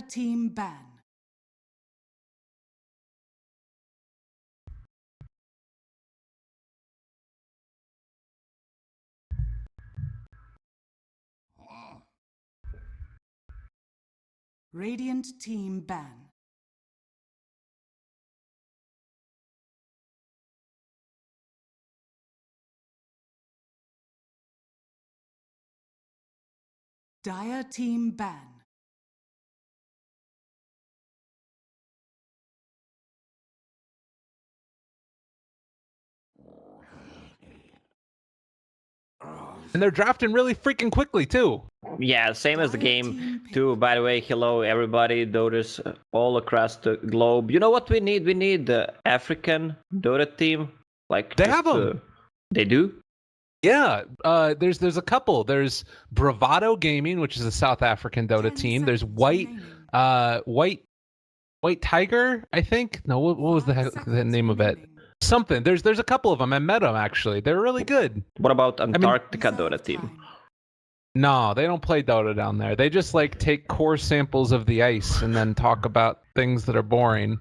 Dire team ban. Radiant team ban. Dire team ban. And they're drafting really freaking quickly, too. Yeah, same as the game too. By the way, hello everybody, Dotas all across the globe. You know what we need? We need the African Dota team. Like they have them. They do? Yeah, there's a couple. There's Bravado Gaming, which is a South African Dota team. There's White Tiger, I think. No, what was the name of it? Something. There's a couple of them. I met them actually. They're really good. What about Antarctica Dota team? No, they don't play Dota down there. They just like take core samples of the ice and then talk about things that are boring.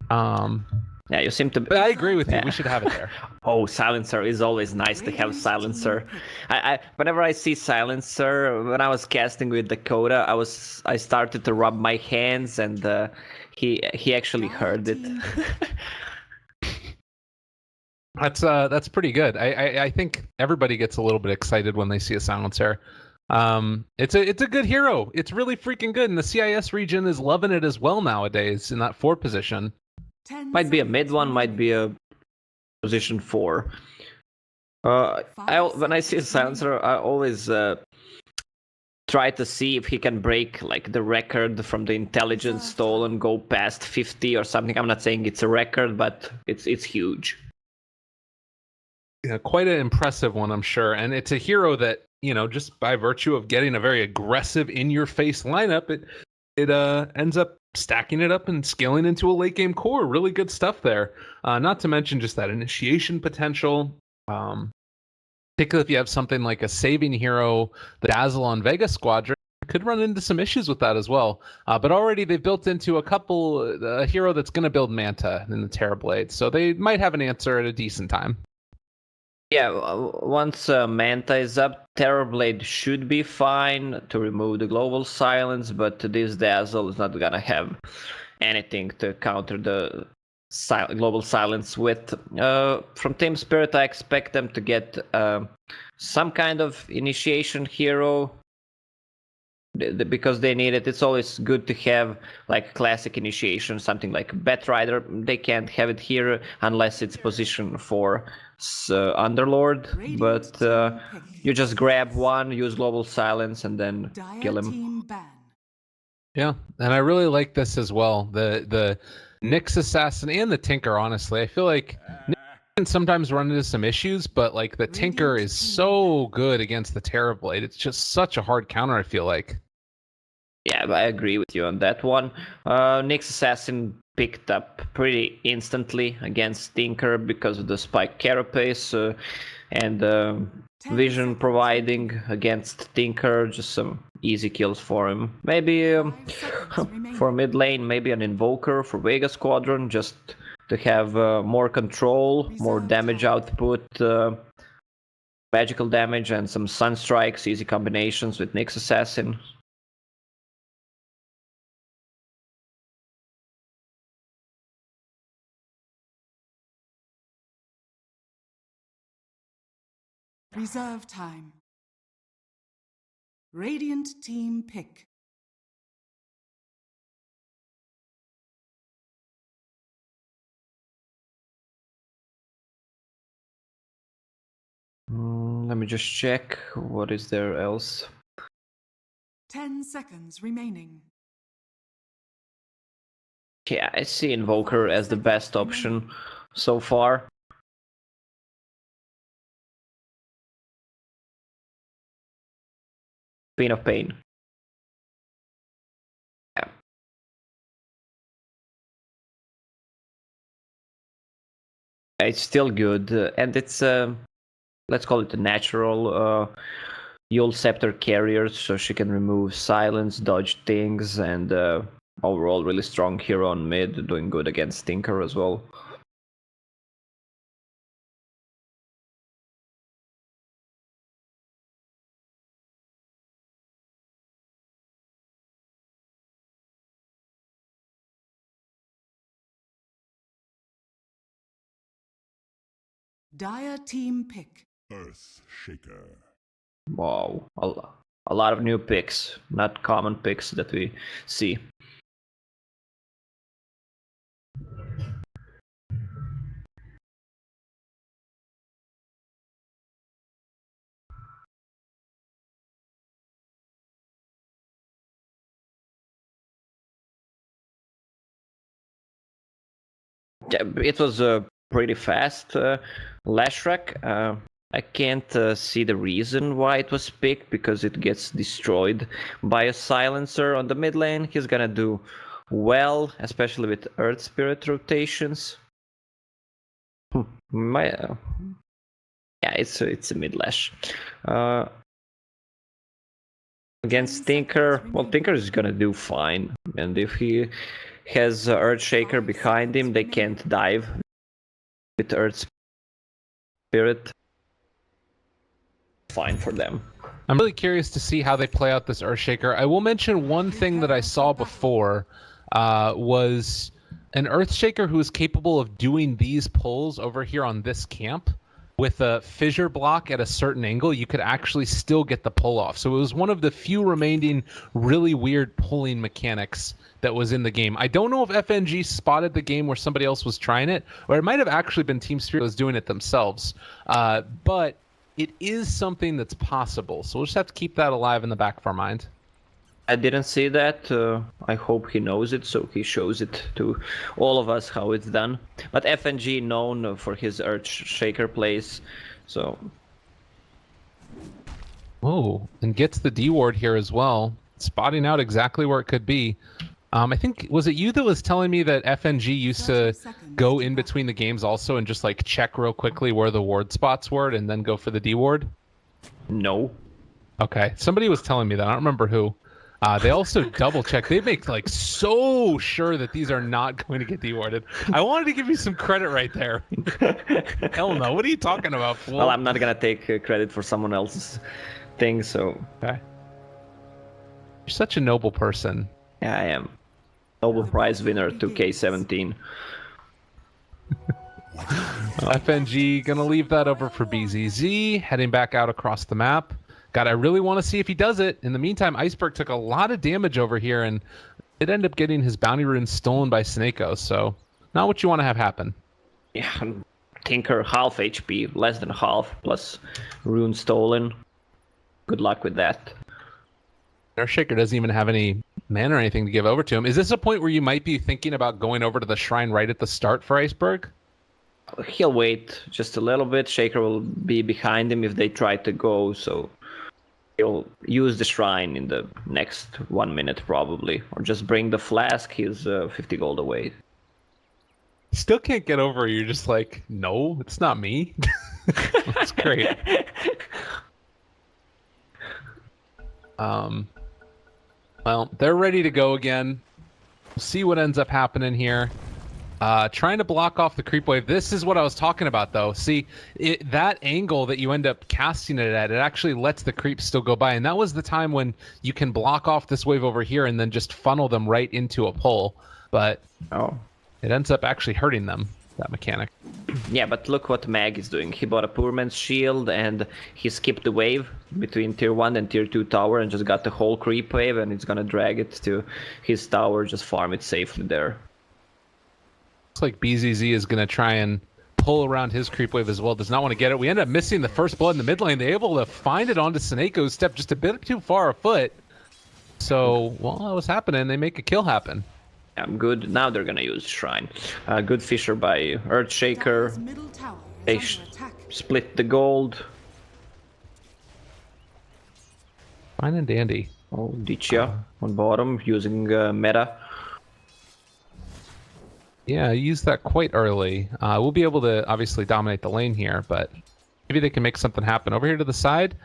Yeah, you seem to. But I agree with you. We should have it there. Oh, Silencer is always nice to have Silencer. I whenever I see Silencer, when I was casting with Dakota, I started to rub my hands, and he actually heard it. That's pretty good. I think everybody gets a little bit excited when they see a Silencer. It's a good hero. It's really freaking good, and the CIS region is loving it as well nowadays in that 4 position. Might be a mid one, might be a position 4. When I see a Silencer, I always try to see if he can break like the record from the intelligence stall and go past 50 or something. I'm not saying it's a record, but it's huge. Yeah, quite an impressive one, I'm sure. And it's a hero that, you know, just by virtue of getting a very aggressive in-your-face lineup, it ends up stacking it up and scaling into a late game core. Really good stuff there. Not to mention just that initiation potential. Particularly if you have something like a saving hero, the Dazzle on Vega Squadron, could run into some issues with that as well. But already they've built into a hero that's going to build Manta in the Terrorblade. So they might have an answer at a decent time. Yeah, once Manta is up, Terrorblade should be fine to remove the global silence, but this Dazzle is not gonna have anything to counter the global silence with. From Team Spirit, I expect them to get some kind of initiation hero, because they need it. It's always good to have like classic initiation, something like Batrider. They can't have it here unless it's position 4 Underlord, but you just grab one, use global silence, and then kill him. Yeah, and I really like this as well. The Nyx Assassin and the Tinker, honestly. I feel like Nyx can sometimes run into some issues, but like the Tinker is so good against the Terrorblade. It's just such a hard counter, I feel like. Yeah, I agree with you on that one. Nyx Assassin picked up pretty instantly against Tinker because of the Spike Carapace and Vision providing against Tinker. Just some easy kills for him. Maybe for mid lane, maybe an Invoker for Vega Squadron, just to have more control, more damage output, magical damage, and some Sunstrikes, easy combinations with Nyx Assassin. Reserve time. Radiant team pick. Let me just check. What is there else? 10 seconds remaining. Yeah, I see Invoker as the best option so far. Pain of Pain. Yeah. It's still good, and it's let's call it a natural Yule Scepter carriers, so she can remove silence, dodge things, and overall really strong hero on mid, doing good against Tinker as well. Dire team pick. Earth Shaker. Wow, a lot of new picks, not common picks that we see. Yeah, it was pretty fast, Lashrak. I can't see the reason why it was picked, because it gets destroyed by a silencer on the mid lane. He's gonna do well, especially with Earth Spirit rotations. Yeah, it's a mid lash. Against Tinker, well, Tinker is gonna do fine, and if he has Earthshaker behind him, they can't dive with Earth Spirit. Fine for them. I'm really curious to see how they play out this Earthshaker. I will mention one thing that I saw before was an Earthshaker who is capable of doing these pulls over here on this camp. With a fissure block at a certain angle, you could actually still get the pull off. So it was one of the few remaining really weird pulling mechanics that was in the game. I don't know if FNG spotted the game where somebody else was trying it, or it might have actually been Team Spirit was doing it themselves. But it is something that's possible. So we'll just have to keep that alive in the back of our mind. I didn't see that. I hope he knows it, so he shows it to all of us how it's done. But FNG known for his Earthshaker plays, so... Oh, and gets the D ward here as well, spotting out exactly where it could be. I think, was it you that was telling me that FNG used to go in between the games also and just like check real quickly where the ward spots were and then go for the D ward? No. Okay, somebody was telling me that. I don't remember who. They also double check. They make like so sure that these are not going to get dewarded. I wanted to give you some credit right there. Hell no. What are you talking about, fool? Well, I'm not gonna take credit for someone else's thing, so... Okay. You're such a noble person. Yeah, I am. Nobel Prize winner 2K17. FNG gonna leave that over for BZZ, heading back out across the map. God, I really want to see if he does it. In the meantime, Iceberg took a lot of damage over here, and it ended up getting his bounty rune stolen by Snako, so not what you want to have happen. Yeah, Tinker half HP, less than half, plus rune stolen. Good luck with that. Earthshaker doesn't even have any mana or anything to give over to him. Is this a point where you might be thinking about going over to the shrine right at the start for Iceberg? He'll wait just a little bit. Shaker will be behind him if they try to go, so he'll use the shrine in the next 1 minute probably. Or just bring the flask, he's 50 gold away. Still can't get over you're just like, no, it's not me. That's great. Well, they're ready to go again. We'll see what ends up happening here. Trying to block off the creep wave. This is what I was talking about, though. See, that angle that you end up casting it at, it actually lets the creeps still go by. And that was the time when you can block off this wave over here and then just funnel them right into a pull. But it ends up actually hurting them, that mechanic. Yeah, but look what Mag is doing. He bought a poor man's shield and he skipped the wave between tier 1 and tier 2 tower and just got the whole creep wave, and it's gonna drag it to his tower, just farm it safely there. Looks like BZZ is gonna try and pull around his creep wave as well. Does not want to get it. We end up missing the first blood in the mid lane. They're able to find it onto Snako's step just a bit too far afoot. So while that was happening, they make a kill happen. Good. Now they're gonna use Shrine. Good Fisher by Earthshaker. They split the gold. Fine and dandy. Oh, Dichia on bottom using meta. Yeah, I used that quite early. We'll be able to obviously dominate the lane here, but maybe they can make something happen. Over here to the side,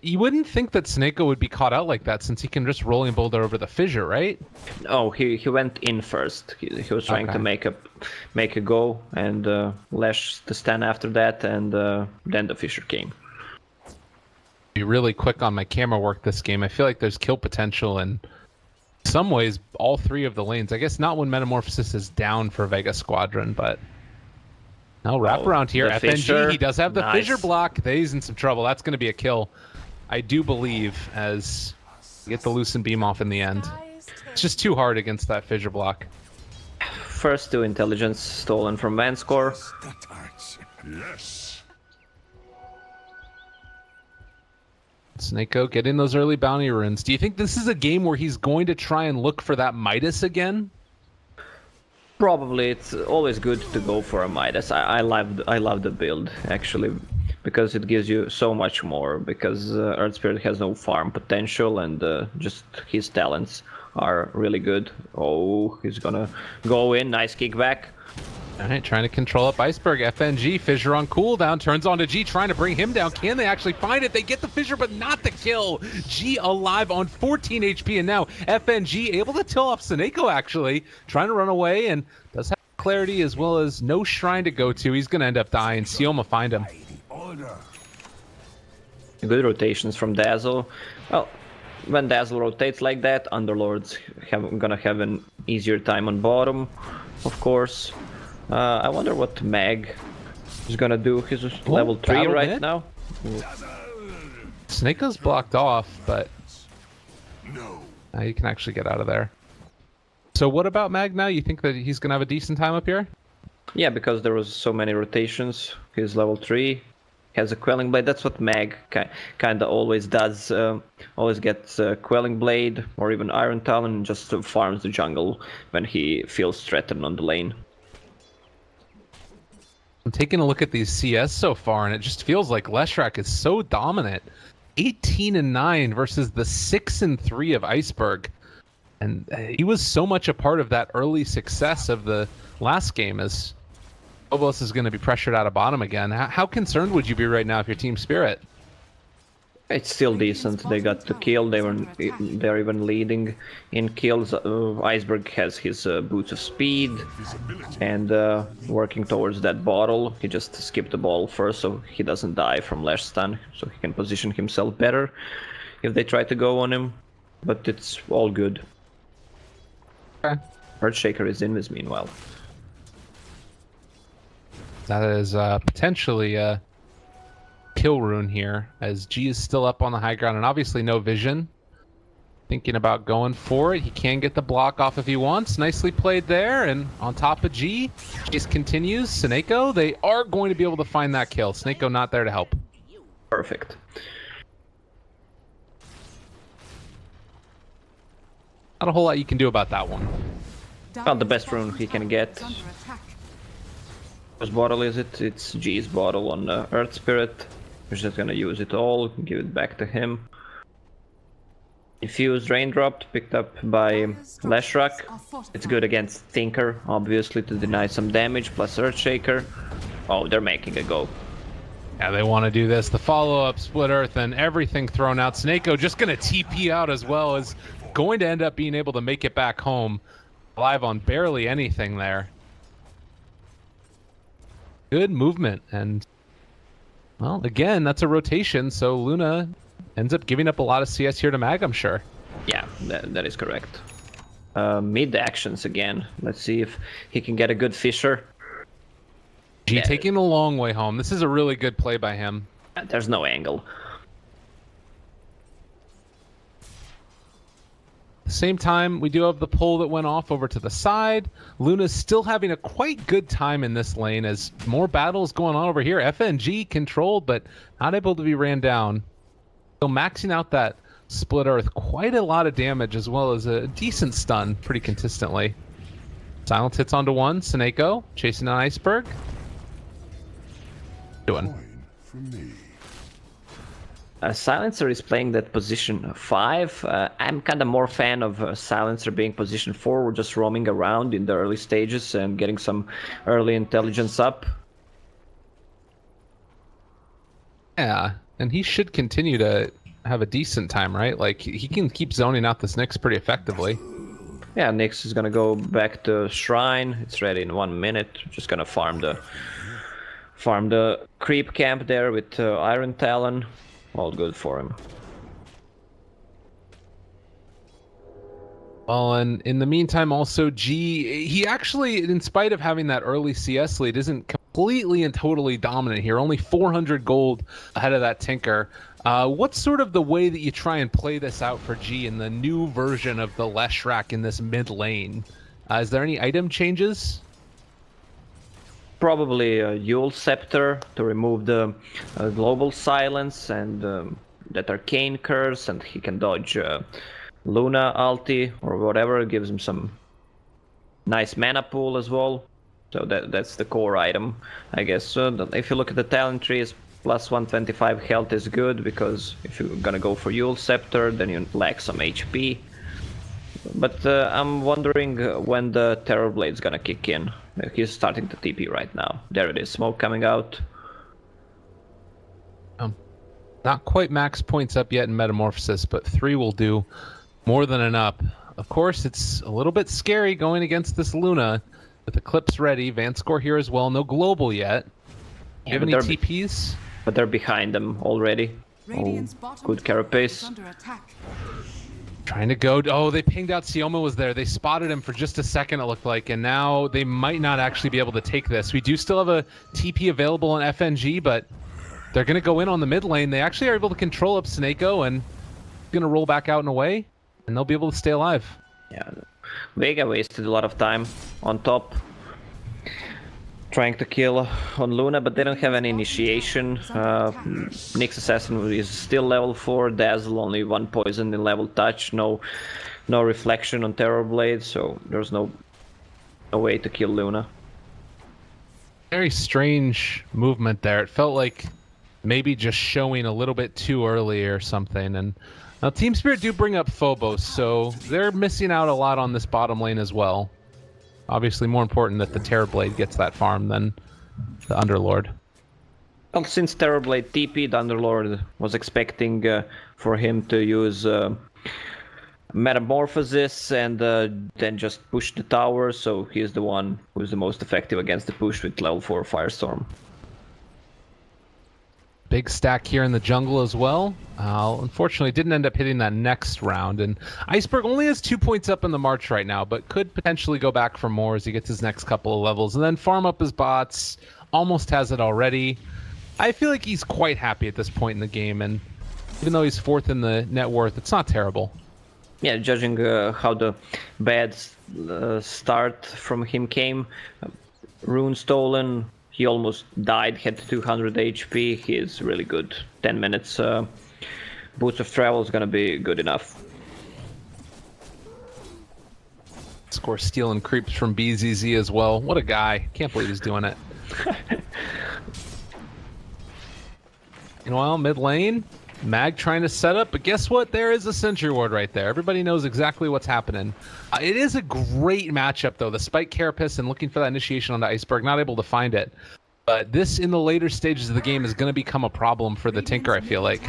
You wouldn't think that Snako would be caught out like that since he can just rolling boulder over the fissure, right? Oh, he went in first. He was trying to make a go and Lash the stun after that, and then the fissure came. Be really quick on my camera work this game. I feel like there's kill potential in some ways all three of the lanes. I guess not when Metamorphosis is down for Vega Squadron, but no wrap around here. FNG, fissure, he does have the nice. fissure block. He's in some trouble. That's going to be a kill, I do believe, as we get the Lucent Beam off in the end. It's just too hard against that fissure block. First 2 intelligence stolen from Vanscore. Yes. Snako getting those early bounty runes. Do you think this is a game where he's going to try and look for that Midas again? Probably. It's always good to go for a Midas. I love the build actually, because it gives you so much more, because Earth Spirit has no farm potential, and just his talents are really good. Oh, he's gonna go in. Nice kickback. All right, trying to control up Iceberg. FNG, Fissure on cooldown, turns on to G, trying to bring him down. Can they actually find it? They get the Fissure, but not the kill. G alive on 14 HP, and now FNG able to kill off Snako, actually. Trying to run away, and does have clarity as well as no shrine to go to. He's going to end up dying. Sioma find him. Good rotations from Dazzle. Well, when Dazzle rotates like that, Underlords gonna have an easier time on bottom, of course. I wonder what Mag is gonna do. He's level 3 right now. Snako's blocked off, but now you can actually get out of there. So what about Mag now? You think that he's gonna have a decent time up here? Yeah, because there was so many rotations. He's level 3. Has a Quelling Blade. That's what Mag kind of always does. Always gets Quelling Blade or even Iron Talon, and just farms the jungle when he feels threatened on the lane. I'm taking a look at these CS so far, and it just feels like Leshrac is so dominant. 18-9 versus the 6-3 of Iceberg. And he was so much a part of that early success of the last game, as Phobos is going to be pressured out of bottom again. How concerned would you be right now if you're Team Spirit? It's still decent. They got the kill. They're even leading in kills. Iceberg has his boots of speed and working towards that bottle. He just skipped the bottle first, so he doesn't die from Lash stun, so he can position himself better if they try to go on him. But it's all good. Okay. Earthshaker is invis meanwhile. That is potentially a kill rune here, as G is still up on the high ground and obviously no vision. Thinking about going for it. He can get the block off if he wants. Nicely played there, and on top of G, just continues. Snako, they are going to be able to find that kill. Snako not there to help. Perfect. Not a whole lot you can do about that one. Not the best rune he can get. Whose bottle is it? It's G's bottle on Earth Spirit. He's just gonna use it all, give it back to him. Infused Raindrop picked up by Leshrac. It's good against Thinker, obviously, to deny some damage, plus Earthshaker. Oh, they're making a go. Yeah, they want to do this. The follow-up, Split Earth, and everything thrown out. Snako just gonna TP out as well, as going to end up being able to make it back home. Alive on barely anything there. Good movement, and well, again, that's a rotation, so Luna ends up giving up a lot of CS here to Mag, I'm sure. Yeah, that is correct. Mid actions again. Let's see if he can get a good Fissure. G taking the long way home. This is a really good play by him. There's no angle. Same time, we do have the pull that went off over to the side. Luna's still having a quite good time in this lane as more battles going on over here. FNG controlled, but not able to be ran down. So maxing out that Split Earth, quite a lot of damage as well as a decent stun pretty consistently. Silence hits onto one. Snako chasing an Iceberg. Doing. Silencer is playing that position 5. I'm kind of more fan of Silencer being position 4. We're just roaming around in the early stages and getting some early intelligence up. Yeah, and he should continue to have a decent time, right? Like, he can keep zoning out this Nyx pretty effectively. Yeah, Nyx is gonna go back to Shrine. It's ready in 1 minute. Just gonna farm the creep camp there with Iron Talon. All good for him. Well, and in the meantime, also G, he actually, in spite of having that early CS lead, isn't completely and totally dominant here. Only 400 gold ahead of that Tinker. What's sort of the way that you try and play this out for G in the new version of the Leshrac in this mid lane? Is there any item changes? Probably a Yule Scepter to remove the global silence and that arcane curse, and he can dodge Luna ulti or whatever. It gives him some nice mana pool as well. So that's the core item, I guess. If you look at the talent trees, plus 125 health is good, because if you're gonna go for Yule Scepter, then you lack some HP. But I'm wondering when the Terrorblade's gonna kick in. He's starting to TP right now. There it is, smoke coming out. Not quite max points up yet in Metamorphosis, but 3 will do more than enough. Of course, it's a little bit scary going against this Luna with Eclipse ready. Vanscore here as well. No global yet. Do you have any TPs? But they're behind them already. Radiant's Oh, bottom good tower is carapace. under attack. Trying to go. Oh, they pinged out Sioma was there. They spotted him for just a second, it looked like, and now they might not actually be able to take this. We do still have a TP available on FNG, but they're going to go in on the mid lane. They actually are able to control up Snako and going to roll back out and away, and they'll be able to stay alive. Yeah, Vega wasted a lot of time on top trying to kill on Luna, but they don't have any initiation. Nyx Assassin is still level 4, Dazzle only 1 poison in level touch, no reflection on Terrorblade, so there's no way to kill Luna. Very strange movement there. It felt like maybe just showing a little bit too early or something. And now Team Spirit do bring up Phobos, so they're missing out a lot on this bottom lane as well. Obviously more important that the Terrorblade gets that farm than the Underlord. Well, since Terrorblade TP'd, Underlord was expecting for him to use Metamorphosis and then just push the tower, so he's the one who's the most effective against the push with level 4 Firestorm. Big stack here in the jungle as well. Unfortunately, didn't end up hitting that next round. And Iceberg only has 2 points up in the March right now, but could potentially go back for more as he gets his next couple of levels. And then farm up his bots. Almost has it already. I feel like he's quite happy at this point in the game. And even though he's 4th in the net worth, it's not terrible. Yeah, judging how the bad start from him came. Rune stolen. He almost died, had 200 HP. He is really good. 10 minutes boots of travel is gonna be good enough. Score stealing creeps from BZZ as well. What a guy. Can't believe he's doing it. Meanwhile, mid lane, Mag trying to set up, but guess what? There is a Sentry Ward right there. Everybody knows exactly what's happening. It is a great matchup, though. The Spike Carapace and looking for that initiation on the Iceberg, not able to find it. But this, in the later stages of the game, is going to become a problem for the Tinker, I feel like.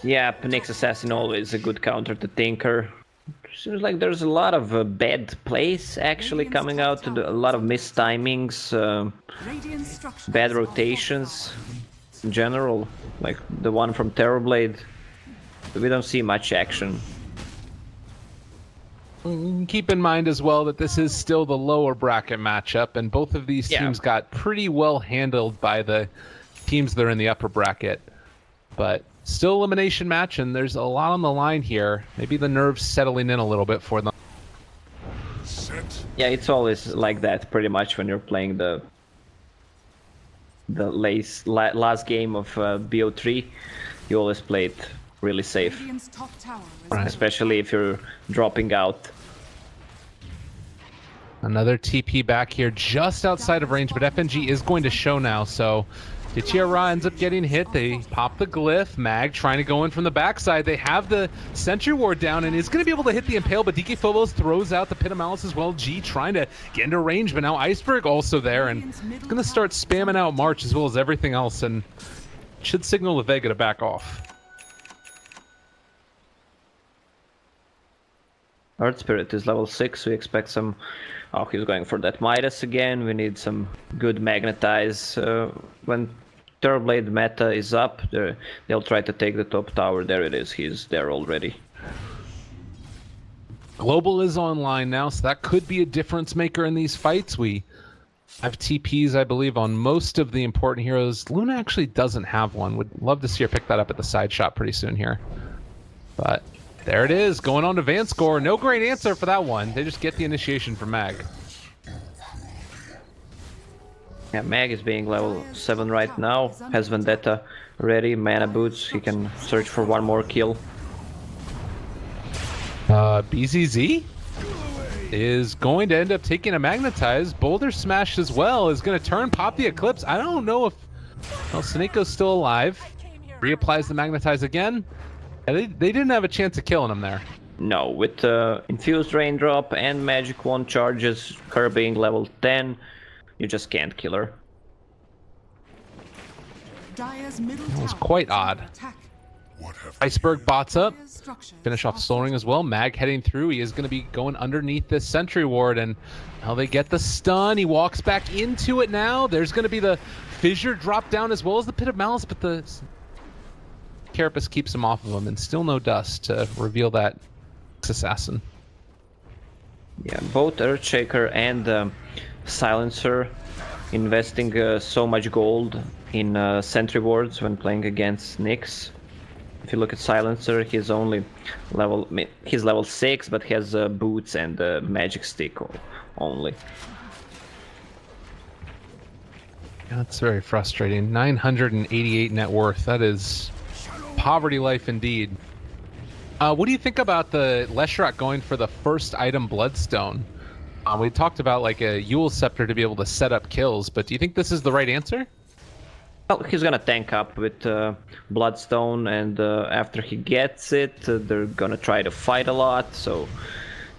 Yeah, Nyx Assassin always a good counter to Tinker. Seems like there's a lot of bad plays actually coming out, a lot of missed timings, bad rotations in general, like the one from Terrorblade. We don't see much action. Keep in mind as well that this is still the lower bracket matchup, and both of these teams got pretty well handled by the teams that are in the upper bracket. But still elimination match, and there's a lot on the line here. Maybe the nerves settling in a little bit for them. Yeah, it's always like that pretty much when you're playing the last game of BO3. You always play it really safe, right, especially if you're dropping out. Another TP back here just outside of range, but FNG is going to show now, so Tichiara ends up getting hit. They pop the glyph. Mag trying to go in from the backside. They have the Sentry Ward down and is going to be able to hit the Impale, but DK Phobos throws out the Pit of Malice as well. G trying to get into range, but now Iceberg also there, and it's going to start spamming out March as well as everything else. And should signal the Vega to back off. Earth Spirit is level 6, we expect some... Oh, he's going for that Midas again. We need some good magnetize. When Terrorblade meta is up, they'll try to take the top tower. There it is, he's there already. Global is online now, so that could be a difference maker in these fights. We have TPs, I believe, on most of the important heroes. Luna actually doesn't have one. Would love to see her pick that up at the side shot pretty soon here. But there it is, going on to Vanscore. No great answer for that one. They just get the initiation from Mag. Yeah, Mag is being level 7 right now. Has Vendetta ready, mana boots. He can search for one more kill. BZZ is going to end up taking a Magnetize. Boulder Smash as well is going to turn, pop the Eclipse. I don't know if... Well, Saneko's still alive. Reapplies the Magnetize again. They didn't have a chance of killing him there. No, with Infused Raindrop and Magic Wand charges, her being level 10, you just can't kill her. Dire's middle That was tower quite is under odd. attack. What have Iceberg bots up. Dire's structures Finish off are Soul Ring as well. Mag heading through. He is going to be going underneath this Sentry Ward, and now they get the stun. He walks back into it now. There's going to be the Fissure drop down as well as the Pit of Malice, but the Carapace keeps him off of him, and still no dust to reveal that assassin. Yeah, both Earthshaker and Silencer investing so much gold in Sentry Wards when playing against Nyx. If you look at Silencer, he's level 6, but he has boots and magic stick only. Yeah, that's very frustrating. 988 net worth. That is poverty life indeed. What do you think about the Leshrac going for the first item Bloodstone? We talked about like a Yule Scepter to be able to set up kills, but do you think this is the right answer? Well, he's gonna tank up with Bloodstone, and after he gets it, they're gonna try to fight a lot, so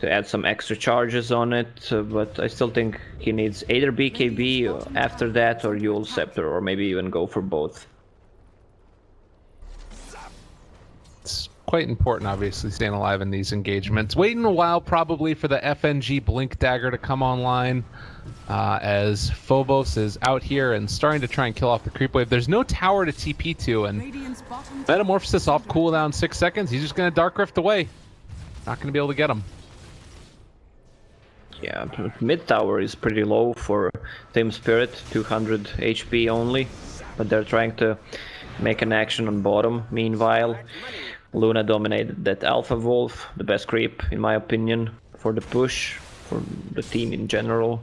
to add some extra charges on it, but I still think he needs either BKB after that or Yule Scepter, or maybe even go for both. It's quite important, obviously, staying alive in these engagements. Waiting a while, probably, for the FNG Blink Dagger to come online, as Phobos is out here and starting to try and kill off the creep wave. There's no tower to TP to, and Radiant's bottom Metamorphosis off cooldown 6 seconds. He's just going to Dark Rift away. Not going to be able to get him. Yeah, mid tower is pretty low for Team Spirit, 200 HP only, but they're trying to make an action on bottom. Meanwhile, Luna dominated that Alpha Wolf, the best creep in my opinion for the push, for the team in general.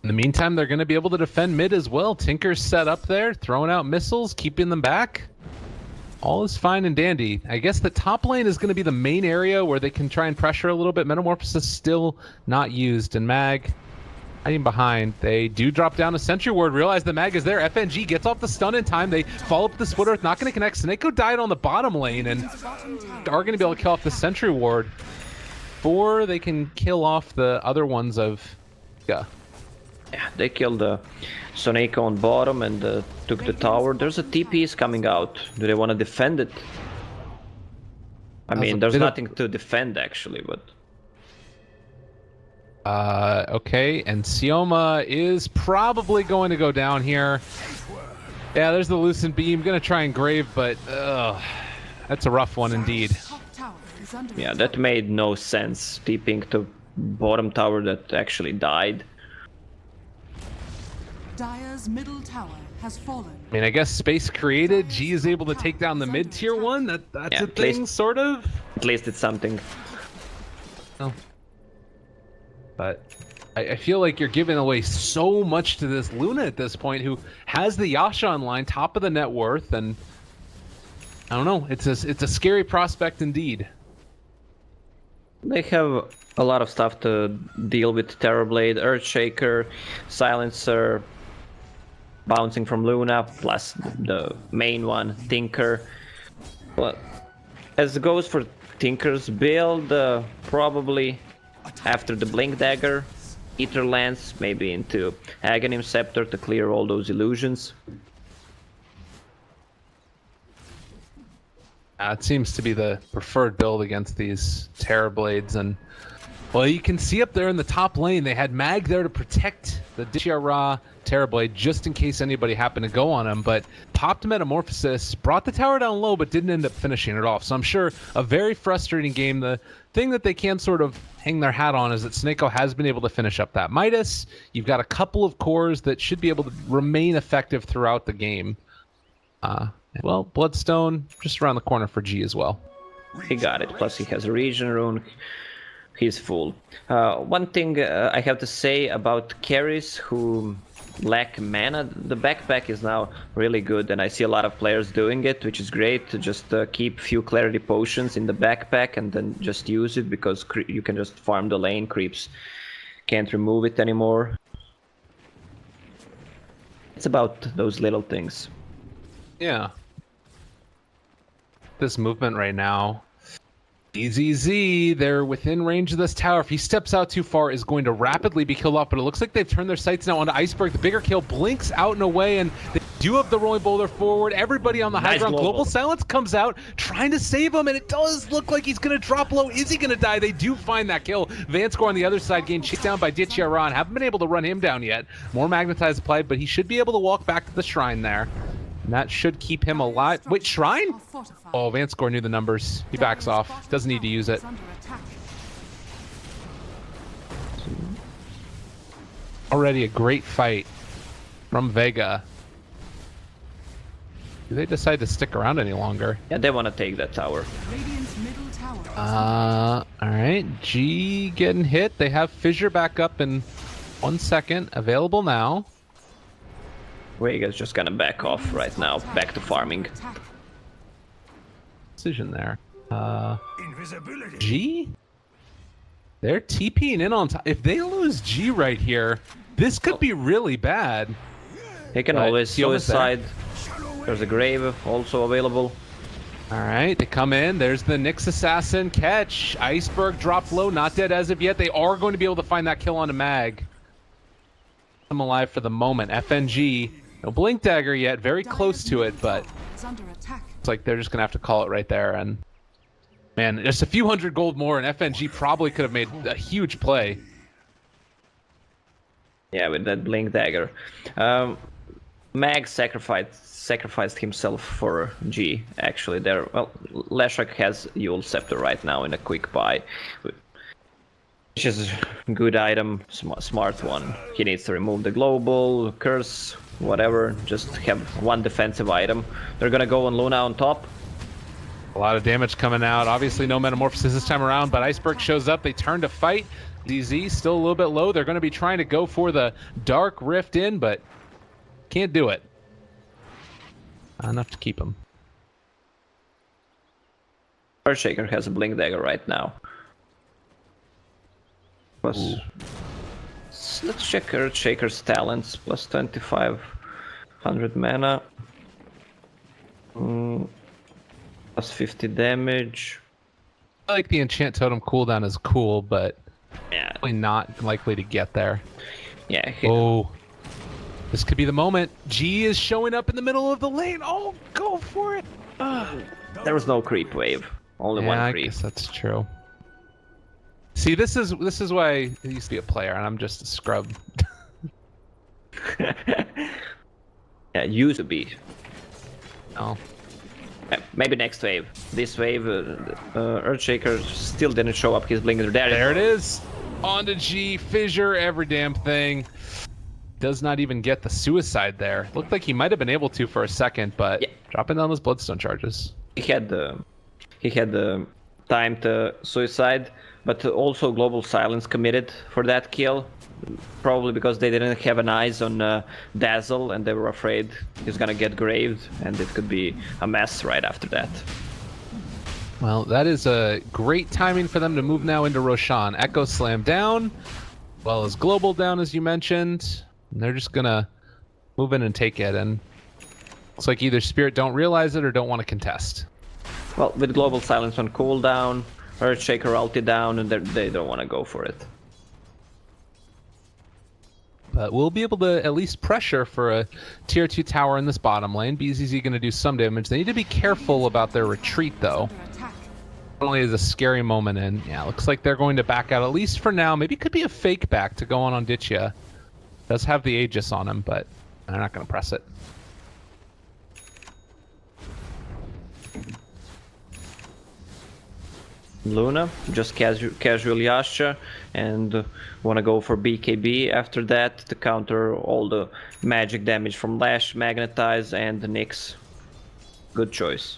In the meantime, they're going to be able to defend mid as well. Tinker's set up there, throwing out missiles, keeping them back. All is fine and dandy. I guess the top lane is going to be the main area where they can try and pressure a little bit. Metamorphosis still not used, and Mag hiding behind. They do drop down a Sentry Ward, realize the Mag is there. FNG gets off the stun in time. They follow up the Split Earth, not going to connect. Sneko died on the bottom lane, and are going to be able to kill off the Sentry Ward before they can kill off the other ones of Vega. Yeah, they killed Soneko on bottom and took the tower. There's a TP coming out. Do they want to defend it? I mean, there's nothing to defend actually, but... Okay, and Sioma is probably going to go down here. Yeah, there's the Lucent Beam. Gonna try and grave, but that's a rough one indeed. top tower is under Yeah, attack. that made no sense, TPing to bottom tower that actually died. Dire's middle tower has fallen. I mean, I guess space created. G is able to take down the mid-tier one. That's Yeah, a thing, sort of. At least it's something. Oh. But I feel like you're giving away so much to this Luna at this point, who has the Yasha online, top of the net worth, and I don't know. It's a scary prospect indeed. They have a lot of stuff to deal with. Terrorblade, Earthshaker, Silencer, bouncing from Luna, plus the main one, Tinker. But as it goes for Tinker's build, probably after the Blink Dagger, Ether Lance, maybe into Aghanim Scepter to clear all those illusions. It seems to be the preferred build against these Terrorblades, and well, you can see up there in the top lane, they had Mag there to protect the Dishia Terrorblade just in case anybody happened to go on him, but popped Metamorphosis, brought the tower down low, but didn't end up finishing it off. So I'm sure a very frustrating game. The thing that they can sort of hang their hat on is that Snako has been able to finish up that Midas. You've got a couple of cores that should be able to remain effective throughout the game. Well, Bloodstone just around the corner for G as well. He got it. Plus he has a Region Rune. He's full. One thing I have to say about carries who lack mana, the backpack is now really good, and I see a lot of players doing it, which is great. To just keep few clarity potions in the backpack and then just use it, because you can just farm the lane. Creeps can't remove it anymore. It's about those little things. Yeah. This movement right now. DZZ, they're within range of this tower. If he steps out too far, is going to rapidly be killed off, but it looks like they've turned their sights now onto Iceberg. The bigger kill blinks out and away, and they do have the rolling boulder forward. Everybody on the high ground. Global Silence comes out, trying to save him, and it does look like he's going to drop low. Is he going to die? They do find that kill. Vanscore on the other side getting chased down by Ditchiaran. Haven't been able to run him down yet. More Magnetize applied, but he should be able to walk back to the shrine there. And that should keep him alive. Wait, shrine? Oh, Vanscore knew the numbers. He backs off. Doesn't need to use it. Already a great fight from Vega. Do they decide to stick around any longer? Yeah, they want to take that tower. Alright. G getting hit. They have Fissure back up in 1 second. Available now. Vega's just gonna back off right now, back to farming. Decision there. G? They're TPing in on top. If they lose G right here, this could be really bad. They can always suicide. There's a grave also available. Alright, they come in. There's the Nyx Assassin catch. Iceberg dropped low, not dead as of yet. They are going to be able to find that kill on a Mag. I'm alive for the moment. FNG. No Blink Dagger yet, very close to it, but it's like they're just gonna have to call it right there. And man, just a few hundred gold more, and FNG probably could have made a huge play. Yeah, with that Blink Dagger. Mag sacrificed himself for G. Actually, there. Well, Leshak has Yule Scepter right now in a quick buy, which is a good item, smart one. He needs to remove the global curse. Whatever, just have one defensive item. They're gonna go on Luna on top. A lot of damage coming out. Obviously no Metamorphosis this time around, but Iceberg shows up. They turn to fight. DZ still a little bit low. They're gonna be trying to go for the Dark Rift in, but can't do it. Not enough to keep him. Earthshaker has a Blink Dagger right now. Plus, let's check Earthshaker's talents. Plus 2500 mana. Plus 50 damage. I like the Enchant Totem cooldown is cool, but yeah, probably not likely to get there. Yeah. Oh, this could be the moment. G is showing up in the middle of the lane. Oh, go for it. There was no creep wave. Only one creep. I guess that's true. See, this is why I used to be a player, and I'm just a scrub. Yeah, used to be. Oh. Maybe next wave. This wave, Earthshaker still didn't show up his blinker. There it is. On to G, Fissure, every damn thing. Does not even get the suicide there. Looked like he might have been able to for a second, but yeah, dropping down those Bloodstone charges. He had the time to suicide, but also Global Silence committed for that kill. Probably because they didn't have an eyes on Dazzle, and they were afraid he's gonna get graved, and it could be a mess right after that. Well, that is a great timing for them to move now into Roshan. Echo Slam down, as well as Global down, as you mentioned. And they're just gonna move in and take it, and looks like either Spirit don't realize it or don't want to contest. Well, with Global Silence on cooldown, Earthshaker ulti down, and they don't want to go for it. But we'll be able to at least pressure for a tier 2 tower in this bottom lane. BZZ going to do some damage. They need to be careful about their retreat, though. Under attack. Only is a scary moment in. Yeah, looks like they're going to back out, at least for now. Maybe it could be a fake back to go on Ditya. Does have the Aegis on him, but they're not going to press it. Luna, just casual Yasha, and want to go for BKB after that to counter all the magic damage from Lash, Magnetize, and Nyx. Good choice.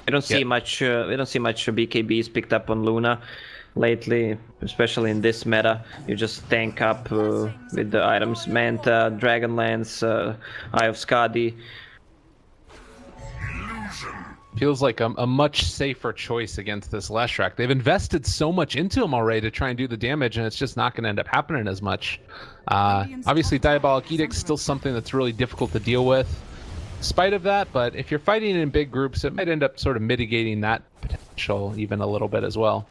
I don't see much. We don't see much BKBs picked up on Luna lately, especially in this meta. You just tank up with the items Manta, Dragonlance, Eye of Skadi. Feels like a much safer choice against this Leshrac. They've invested so much into him already to try and do the damage, and it's just not going to end up happening as much. Obviously, Diabolic Edict's still something that's really difficult to deal with, in spite of that, but if you're fighting in big groups, it might end up sort of mitigating that potential even a little bit as well.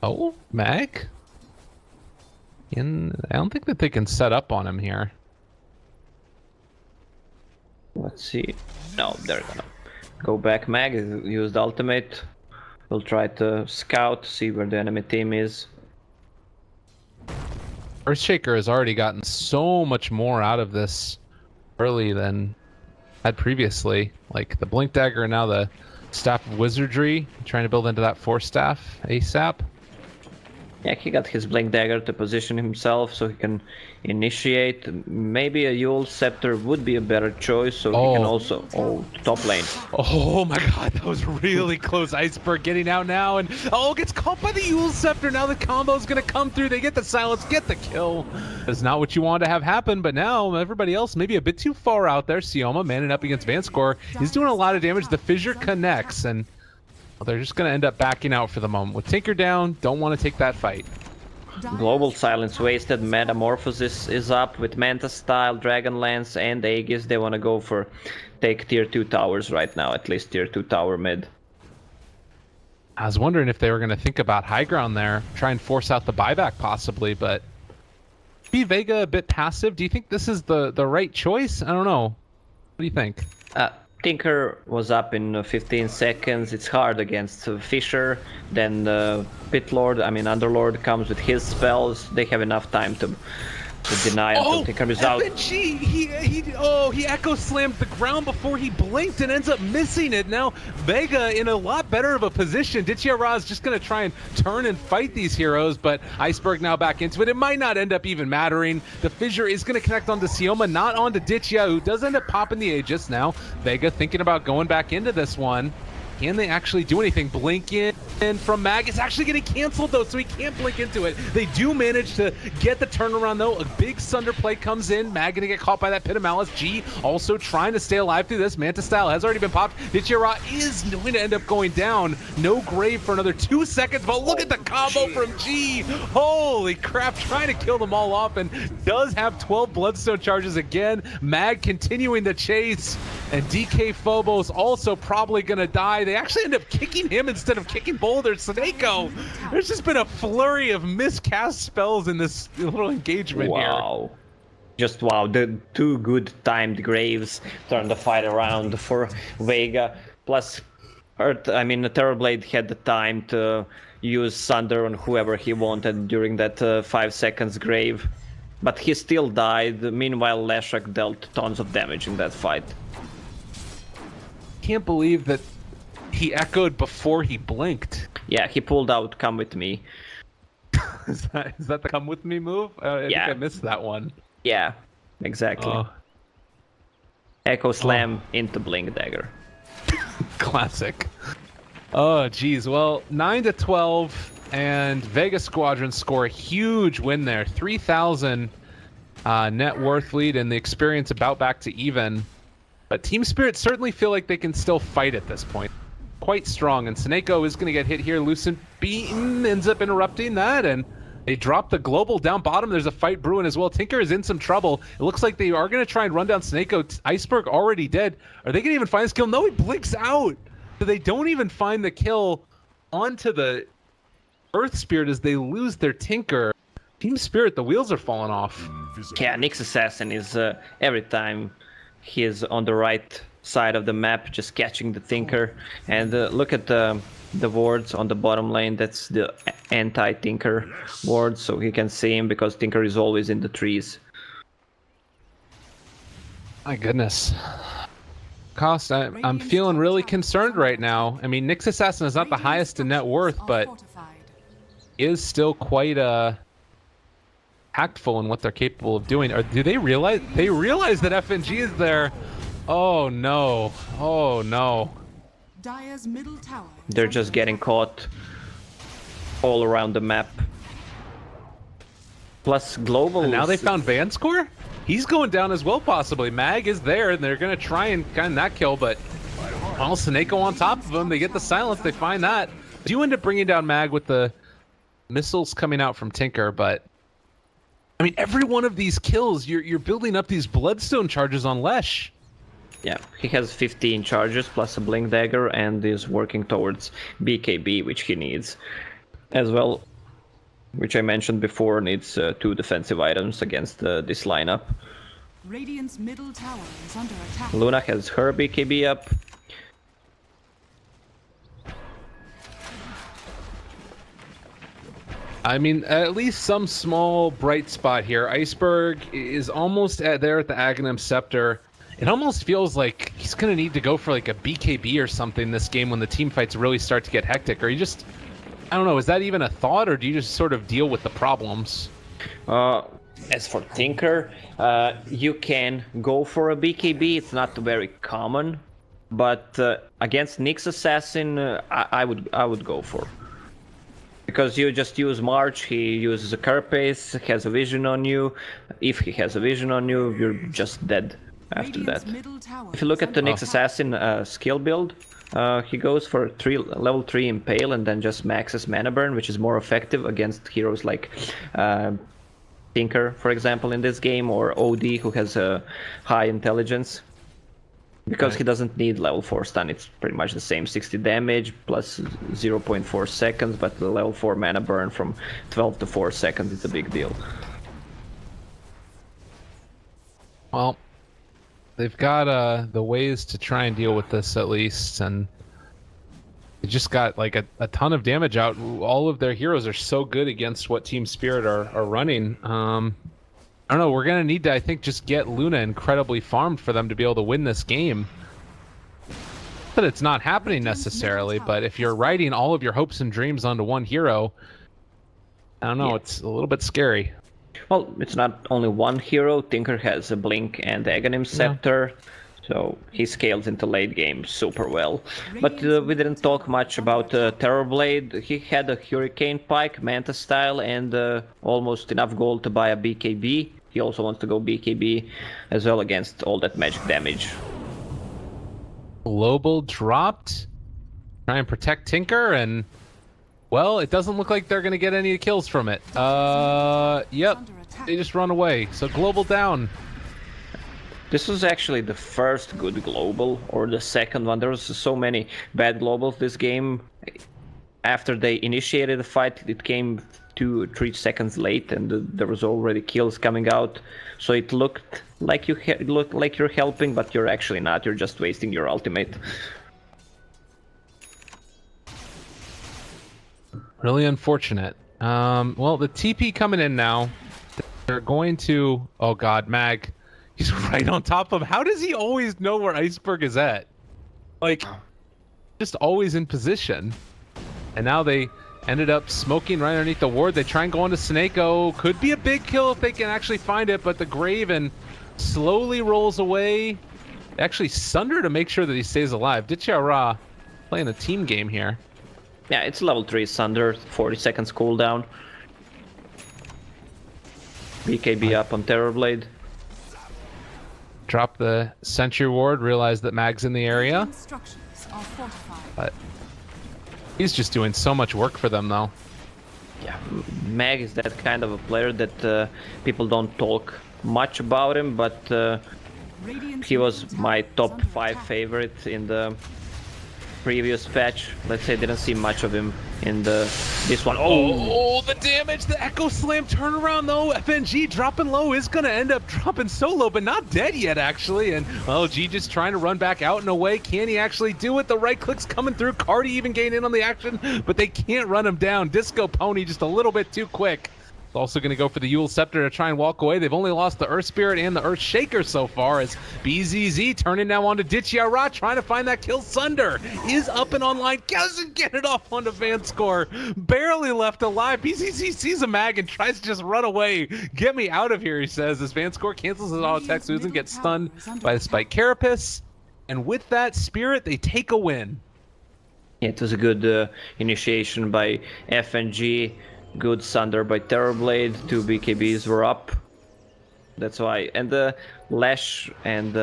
Oh, Mag? I don't think that they can set up on him here. Let's see. No, they're gonna go back. Mag used ultimate. We'll try to scout, see where the enemy team is. Earthshaker has already gotten so much more out of this early than had previously. Like the Blink Dagger and now the Staff of Wizardry, trying to build into that Force Staff ASAP. Yeah, he got his Blink Dagger to position himself so he can initiate. Maybe a Yule Scepter would be a better choice, so he can also... Oh, top lane. Oh my god, that was really close. Iceberg getting out now, and gets caught by the Yule Scepter. Now the combo's gonna come through. They get the silence, get the kill. That's not what you want to have happen, but now everybody else maybe a bit too far out there. Sioma manning up against Vanscore. He's doing a lot of damage. The fissure connects, and they're just going to end up backing out for the moment. With Tinker down, don't want to take that fight. Global Silence wasted. Metamorphosis is up with Manta Style, Dragonlance, and Aegis. They want to go for take tier 2 towers right now, at least tier 2 tower mid. I was wondering if they were going to think about high ground there, try and force out the buyback possibly, but be Vega a bit passive. Do you think this is the right choice? I don't know. What do you think? Tinker was up in 15 seconds. It's hard against Fisher. Then Underlord comes with his spells. They have enough time to deny until Tinker is out. FNG! He echo slammed the ground before he blinked and ends up missing it. Now Vega in a lot better of a position. Ditya Ra's just going to try and turn and fight these heroes, but Iceberg now back into it. It might not end up even mattering. The fissure is going to connect onto Sioma, not onto Ditya, who does end up popping the Aegis. Now Vega thinking about going back into this one. Can they actually do anything? Blink in from Mag. It's actually getting canceled though, so he can't blink into it. They do manage to get the turnaround though. A big Sunder play comes in. Mag gonna get caught by that Pit of Malice. G also trying to stay alive through this. Manta Style has already been popped. Ditya Ra is going to end up going down. No grave for another 2 seconds, but look at the combo from G. Holy crap, trying to kill them all off and does have 12 Bloodstone charges again. Mag continuing the chase, and DK Phobos also probably gonna die. They actually end up kicking him instead of kicking Boulder. Snako, there's just been a flurry of miscast spells in this little engagement here. Just wow, the two good timed graves turned the fight around for Vega. Plus, Terrorblade had the time to use Sunder on whoever he wanted during that 5 seconds grave. But he still died. Meanwhile, Leshrac dealt tons of damage in that fight. Can't believe that he echoed before he blinked. Yeah, he pulled out "Come with me." Is that the "Come with me" move? I think I missed that one. Yeah, exactly. Echo Slam into Blink Dagger. Classic. Oh, geez. Well, 9-12, and Vega Squadron score a huge win there. 3,000 net worth lead, and the experience about back to even. But Team Spirit certainly feel like they can still fight at this point. Quite strong, and Snako is going to get hit here. Lucent beaten, ends up interrupting that, and they drop the global down bottom. There's a fight brewing as well. Tinker is in some trouble. It looks like they are going to try and run down Snako. Iceberg already dead. Are they going to even find this kill? No, he blinks out. So they don't even find the kill onto the Earth Spirit as they lose their Tinker. Team Spirit, the wheels are falling off. Yeah, Nyx Assassin is every time he is on the right side of the map, just catching the Tinker. And look at the wards on the bottom lane. That's the anti-Tinker ward, so he can see him because Tinker is always in the trees. My goodness. Cost, I'm feeling really concerned right now. I mean, Nyx Assassin is not the highest in net worth, but is still quite impactful in what they're capable of doing. Or do they realize? They realize that FNG is there. Oh no! Oh no! Dire's middle tower. They're just getting caught all around the map. Plus global. And now they found Vanscore? He's going down as well, possibly. Mag is there, and they're going to try and kind of not kill, but well, Snako on top of him. They get the silence. They find that. Do end up bringing down Mag with the missiles coming out from Tinker, but I mean, every one of these kills, you're building up these bloodstone charges on Lesh. Yeah, he has 15 charges plus a blink dagger and is working towards BKB, which he needs as well. Which I mentioned before, needs 2 defensive items against this lineup. Radiant's middle tower is under attack. Luna has her BKB up. I mean, at least some small bright spot here. Iceberg is almost there at the Aghanim Scepter. It almost feels like he's going to need to go for like a BKB or something this game when the team fights really start to get hectic. Or you just... I don't know, is that even a thought, or do you just sort of deal with the problems? As for Tinker, you can go for a BKB. It's not very common, but against Nyx Assassin, I would go for. Because you just use March, he uses a Carapace, has a vision on you. If he has a vision on you, you're just dead after that. If you look at the Nyx Assassin skill build, he goes for level 3 Impale and then just maxes mana burn, which is more effective against heroes like Tinker, for example, in this game, or OD, who has a high intelligence. Because he doesn't need level 4 stun, it's pretty much the same 60 damage plus 0.4 seconds, but the level 4 mana burn from 12 to 4 seconds is a big deal. Well, they've got the ways to try and deal with this at least, and they just got like a ton of damage out. All of their heroes are so good against what Team Spirit are running. I don't know, we're going to need to, I think, just get Luna incredibly farmed for them to be able to win this game. But it's not happening necessarily, but if you're writing all of your hopes and dreams onto one hero, I don't know, it's a little bit scary. Well, it's not only one hero. Tinker has a Blink and Aghanim Scepter, so he scales into late game super well. But we didn't talk much about Terrorblade. He had a Hurricane Pike, Manta style, and almost enough gold to buy a BKB. He also wants to go BKB as well against all that magic damage. Global dropped. Try and protect Tinker, and well, it doesn't look like they're going to get any kills from it. Yep, they just run away. So global down. This was actually the first good global, or the second one. There was so many bad globals this game. After they initiated the fight, it came 2 or 3 seconds late, and there was already kills coming out. So it looked like you're helping, but you're actually not. You're just wasting your ultimate. Really unfortunate. Well, the TP coming in now. They're going to... Oh god, Mag. He's right on top of him. How does he always know where Iceberg is at? Like, just always in position. And now they ended up smoking right underneath the ward. They try and go into Snako. Could be a big kill if they can actually find it, but the Graven slowly rolls away. They actually sunder to make sure that he stays alive. Ditya playing a team game here. Yeah, it's level 3 Sunder, 40 seconds cooldown. BKB up on Terrorblade. Drop the Sentry Ward, realize that Mag's in the area. But he's just doing so much work for them, though. Yeah, Mag is that kind of a player that people don't talk much about him, but he was my top 5 favorite in the previous patch. Let's say didn't see much of him in this one. Oh, the damage! The Echo Slam turnaround though. FNG dropping low is gonna end up dropping so low, but not dead yet actually. And well, G just trying to run back out and away. Can he actually do it? The right click's coming through. Cardi even getting in on the action, but they can't run him down. Disco Pony just a little bit too quick. Also going to go for the Yule Scepter to try and walk away. They've only lost the Earth Spirit and the Earth Shaker so far, as BZZ turning now onto Ditchiara, trying to find that kill. Sunder is up and online, doesn't get it off onto Vanscore, barely left alive. BZZ sees a mag and tries to just run away. Get me out of here, he says, as Vanscore cancels his auto attack. Susan gets stunned by the Spike Carapace, and with that Spirit, they take a win. Yeah, it was a good initiation by FNG. Good Sunder by Terrorblade. 2 BKBs were up. That's why. And the Lash and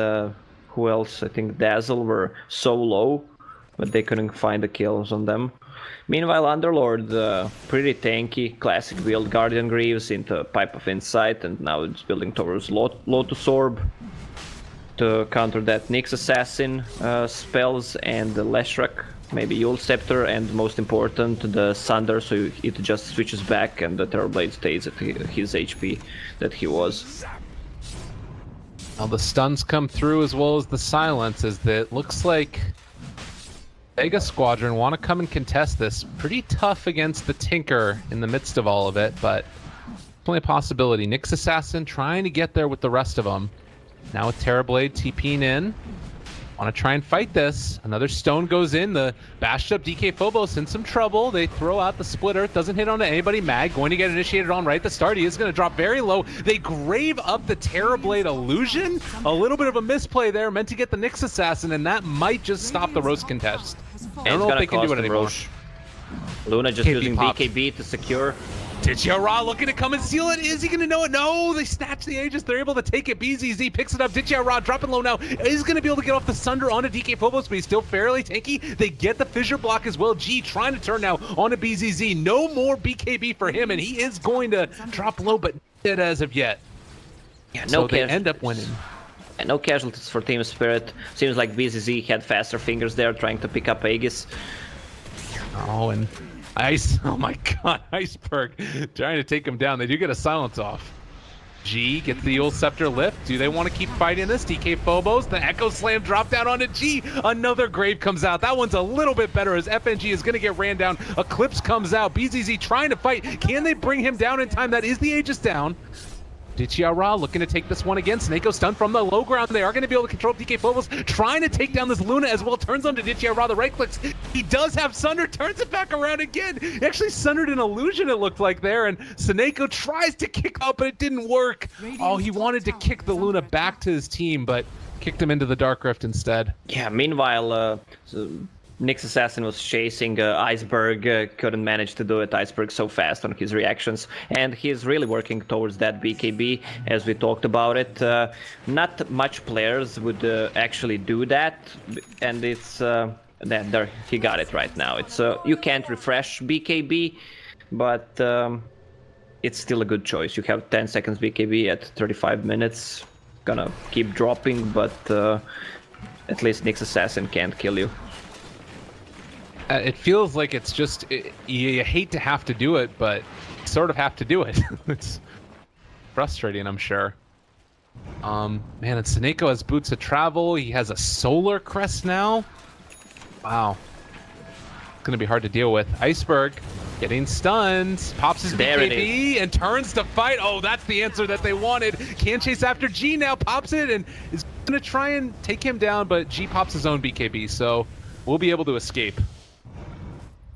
who else? I think Dazzle were so low, but they couldn't find the kills on them. Meanwhile, Underlord, pretty tanky, classic build. Guardian Greaves into Pipe of Insight, and now it's building towards Lotus Orb to counter that Nyx Assassin spells and the Leshrac. Maybe Yule Scepter, and most important, the Sunder, so it just switches back and the Terrorblade stays at his HP that he was. Now the stuns come through as well as the silence, as it looks like Vega Squadron want to come and contest this. Pretty tough against the Tinker in the midst of all of it, but definitely a possibility. Nyx Assassin trying to get there with the rest of them. Now with Terrorblade TPing in. Want to try and fight this. Another stone goes in. The bashed up DK Phobos in some trouble. They throw out the Split Earth. Doesn't hit onto anybody. Mag going to get initiated on right at the start. He is going to drop very low. They grave up the Terrorblade Illusion. A little bit of a misplay there. Meant to get the Nyx Assassin, and that might just stop the roast contest. I don't know if they can do it anymore. Luna just KP using popped. BKB to secure. Ditchiara looking to come and seal it. Is he going to know it? No, they snatch the Aegis. They're able to take it. BZZ picks it up. Ditchiara dropping low now. Is going to be able to get off the Sunder onto DK Phobos, but he's still fairly tanky. They get the Fissure Block as well. G trying to turn now onto BZZ. No more BKB for him, and he is going to drop low, but dead as of yet. Yeah, so they end up winning. And no casualties for Team Spirit. Seems like BZZ had faster fingers there trying to pick up Aegis. Oh, and Ice, oh my god, Iceberg trying to take him down. They do get a silence off. G gets the Yule Scepter lift. Do they want to keep fighting this? DK Phobos, the Echo Slam drop down onto G. Another Grave comes out. That one's a little bit better as FNG is going to get ran down. Eclipse comes out. BZZ trying to fight. Can they bring him down in time? That is the Aegis down. Ditchiara looking to take this one again. Snako stunned from the low ground. They are going to be able to control DK Phobos, trying to take down this Luna as well. Turns onto Ditchiara, the right clicks. He does have Sunder, turns it back around again. He actually sundered an illusion, it looked like there, and Snako tries to kick out, but it didn't work. Oh, he wanted to kick the Luna back to his team, but kicked him into the Dark Rift instead. Yeah, meanwhile, Nyx Assassin was chasing Iceberg, couldn't manage to do it. Iceberg so fast on his reactions, and he's really working towards that BKB, as we talked about it. Not much players would actually do that, and it's there he got it right now. It's you can't refresh BKB, but it's still a good choice. You have 10 seconds BKB at 35 minutes. Gonna keep dropping, but at least Nyx Assassin can't kill you. It feels like it's just, you hate to have to do it, but you sort of have to do it. It's frustrating, I'm sure. Man, and Snako has Boots of Travel. He has a Solar Crest now. Wow. It's going to be hard to deal with. Iceberg getting stunned, pops his BKB and turns to fight. Oh, that's the answer that they wanted. Can chase after G now, pops it, and is going to try and take him down, but G pops his own BKB, so we'll be able to escape.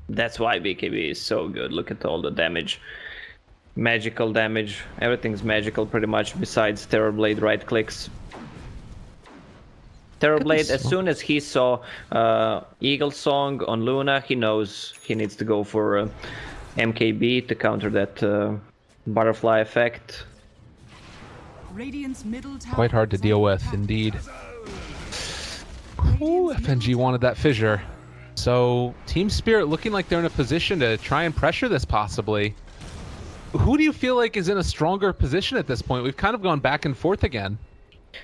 That's why BKB is so good. Look at all the damage. Magical damage. Everything's magical pretty much besides Terrorblade right clicks. Terrorblade, as soon as he saw Eagle Song on Luna, he knows he needs to go for MKB to counter that butterfly effect. Radiant's middle tower Quite hard to is deal under with, attack. indeed. Ooh, FNG wanted that fissure. So, Team Spirit looking like they're in a position to try and pressure this possibly. Who do you feel like is in a stronger position at this point? We've kind of gone back and forth again.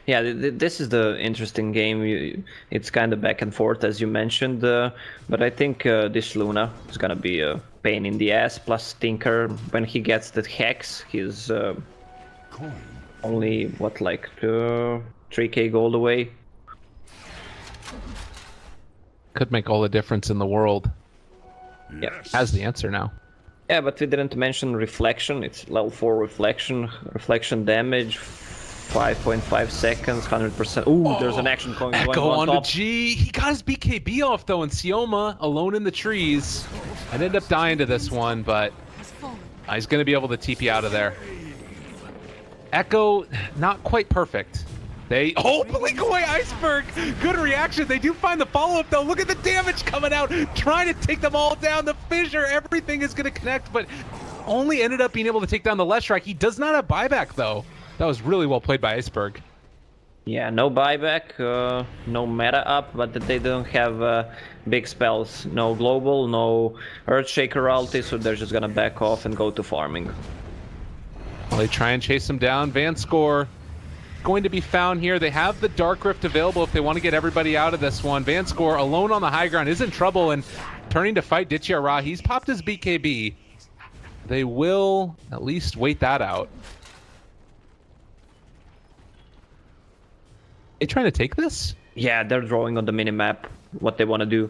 Yeah, this is the interesting game. It's kind of back and forth, as you mentioned, but I think this Luna is gonna be a pain in the ass. Plus Tinker, when he gets the Hex, he's only, what, like 3k gold away. Could make all the difference in the world. Yes. Has the answer now. Yeah, but we didn't mention Reflection. It's level 4 Reflection. Reflection damage, 5.5 seconds, 100%. Ooh, there's an action going Echo on onto top. G. He got his BKB off though, and Sioma alone in the trees. I ended up dying to this one, but has fallen. he's going to be able to TP out of there. Echo, not quite perfect. Oh, blink away Iceberg! Good reaction. They do find the follow-up though. Look at the damage coming out, trying to take them all down. The fissure, everything is going to connect, but only ended up being able to take down the Leshrac. He does not have buyback though. That was really well played by Iceberg. Yeah, no buyback, no meta up, but they don't have big spells. No global, no Earthshaker ulti, so they're just gonna back off and go to farming. Well, they try and chase him down. Vanscore going to be found here. They have the Dark Rift available if they want to get everybody out of this one. Vanscore alone on the high ground is in trouble and turning to fight Ditya. He's popped his BKB. They will at least wait that out. They trying to take this? Yeah, they're drawing on the minimap what they want to do.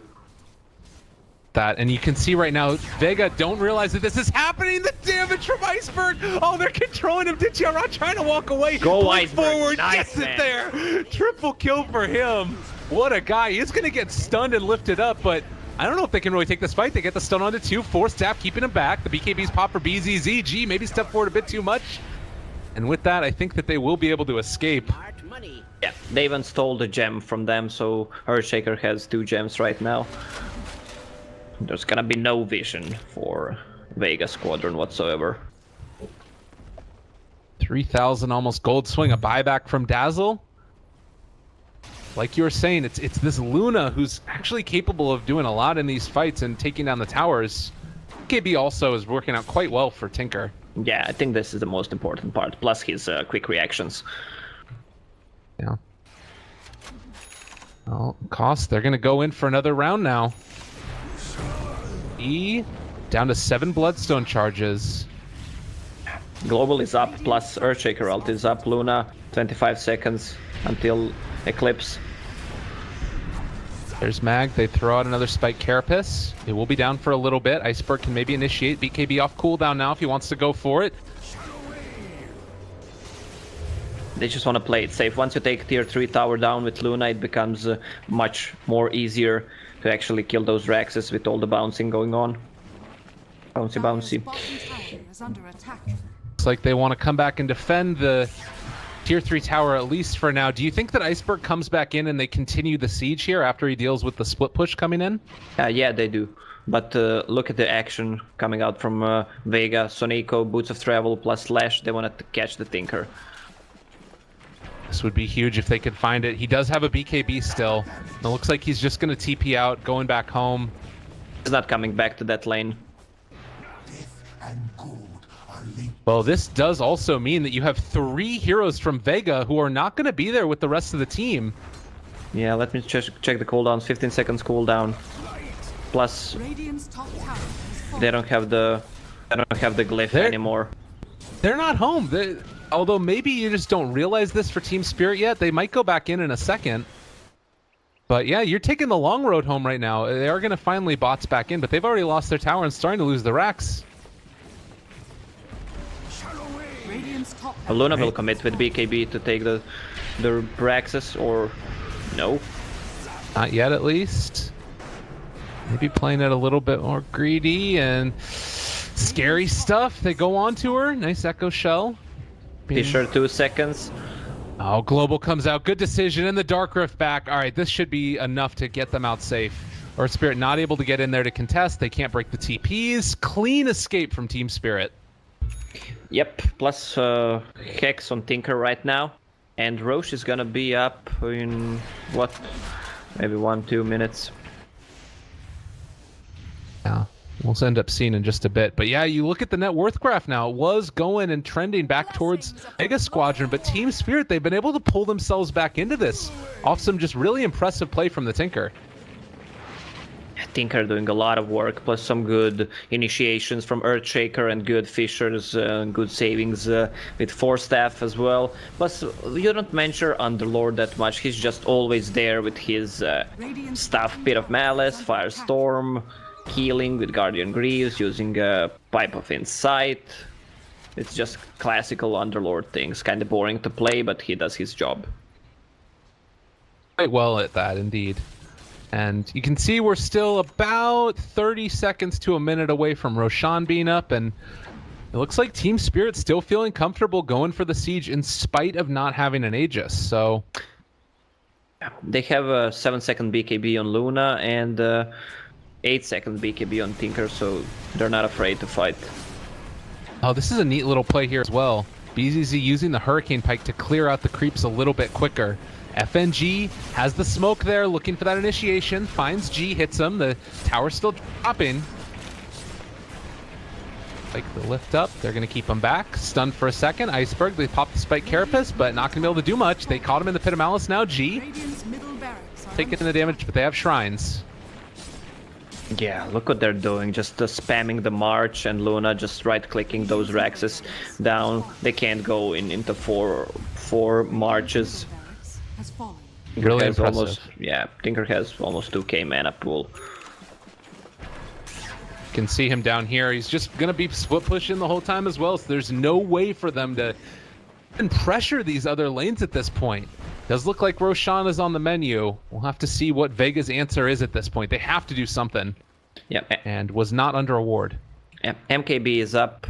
That, and you can see right now, Vega don't realize that this is happening. The damage from Iceberg. Oh, they're controlling him. Ditya trying to walk away. Go Point Iceberg. forward. Nice, Gets man. it there. Triple kill for him. What a guy. He's going to get stunned and lifted up, but I don't know if they can really take this fight. They get the stun onto 2. 4 staff keeping him back. The BKB's pop for BZZ. G maybe step forward a bit too much. And with that, I think that they will be able to escape. Yeah, they even stole the gem from them, so Earthshaker has 2 gems right now. There's gonna be no vision for Vega Squadron whatsoever. 3,000 almost gold swing, a buyback from Dazzle. Like you were saying, it's this Luna who's actually capable of doing a lot in these fights and taking down the towers. KB also is working out quite well for Tinker. Yeah, I think this is the most important part, plus his quick reactions. Yeah. Well, Cost, they're gonna go in for another round now. E down to 7 Bloodstone charges. Global is up, plus Earthshaker ult is up. Luna, 25 seconds until Eclipse. There's Mag. They throw out another Spike Carapace. It will be down for a little bit. Iceberg can maybe initiate BKB off cooldown now if he wants to go for it. They just want to play it safe. Once you take tier 3 tower down with Luna, it becomes much more easier to actually kill those Raxes with all the bouncing going on. Bouncy, bouncy. Dire's bottom tower is under attack. Looks like they want to come back and defend the tier 3 tower at least for now. Do you think that Iceberg comes back in and they continue the siege here after he deals with the split push coming in? Yeah, they do. But look at the action coming out from Vega, Sonico, Boots of Travel, plus Slash. They wanted to catch the Tinker. This would be huge if they could find it. He does have a BKB still. It looks like he's just going to TP out, going back home. He's not coming back to that lane. Well, this does also mean that you have 3 heroes from Vega who are not going to be there with the rest of the team. Yeah, let me check the cooldowns. 15 seconds cooldown. Plus, Radiant's top tower has fallen. they don't have the glyph anymore. They're not home. Although maybe you just don't realize this for Team Spirit yet. They might go back in a second. But yeah, you're taking the long road home right now. They are going to finally bots back in, but they've already lost their tower and starting to lose the racks. Radiant's top Luna will commit with BKB to take the Braxis, or no? Not yet, at least. Maybe playing it a little bit more greedy and scary stuff. They go on to her. Nice Echo Shell. Fisher 2 seconds. Oh, Global comes out. Good decision. And the Dark Rift back. All right, this should be enough to get them out safe. Or Spirit not able to get in there to contest. They can't break the TPs. Clean escape from Team Spirit. Yep, plus Hex on Tinker right now. And Roche is gonna be up in, what, maybe 1-2 minutes. Yeah. We'll end up seeing in just a bit. But yeah, you look at the net worth graph now. It was going and trending back towards Vega Squadron, but Team Spirit, they've been able to pull themselves back into this off some just really impressive play from the Tinker. Tinker doing a lot of work, plus some good initiations from Earthshaker and good Fishers, good savings with Force Staff as well. Plus, you don't mention Underlord that much. He's just always there with his stuff, Pit of Malice, Firestorm, healing with Guardian Greaves, using Pipe of Insight. It's just classical Underlord things. Kind of boring to play, but he does his job. Quite well at that, indeed. And you can see we're still about 30 seconds to a minute away from Roshan being up, and it looks like Team Spirit's still feeling comfortable going for the siege in spite of not having an Aegis, so... They have a 7-second BKB on Luna and 8-second BKB on Tinker, so they're not afraid to fight. Oh, this is a neat little play here as well. BZZ using the Hurricane Pike to clear out the creeps a little bit quicker. FNG has the smoke there, looking for that initiation, finds G, hits him, the tower's still dropping. Like the lift up, they're going to keep him back. Stunned for a second, Iceberg, they pop the Spike Carapace, but not going to be able to do much. They caught him in the Pit of Malice now, G. Taking the damage, but they have Shrines. Yeah, look what they're doing, just spamming the March, and Luna just right-clicking those Rexes down. They can't go into four Marches. Really impressive. Almost, yeah, Tinker has almost 2k mana pool. You can see him down here. He's just going to be split pushing the whole time as well, so there's no way for them to even pressure these other lanes at this point. Does look like Roshan is on the menu. We'll have to see what Vega's answer is at this point. They have to do something. Yeah. And was not under a ward. MKB is up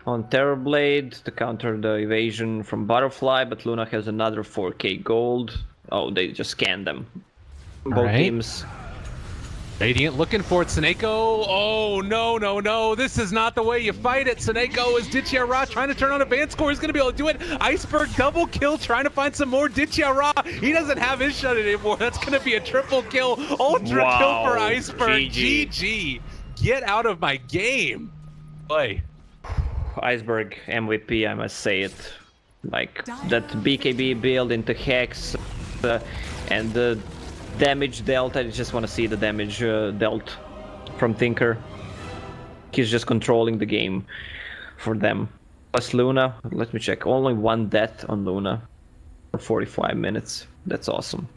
on Terrorblade to counter the evasion from Butterfly, but Luna has another 4k gold. Oh, they just scanned them. Both teams. Radiant looking for it. Seneko. Oh, no. This is not the way you fight it. Seneko is Ditya Ra trying to turn on advanced core. He's going to be able to do it. Iceberg double kill, trying to find some more Ditya Ra. He doesn't have his shut anymore. That's going to be a triple kill. Ultra kill for Iceberg. GG. Get out of my game. Play. Iceberg MVP, I must say it. Like, that BKB build into Hex and the damage dealt. I just want to see the damage dealt from Tinker. He's just controlling the game for them. Plus Luna, let me check. Only one death on Luna for 45 minutes. That's awesome.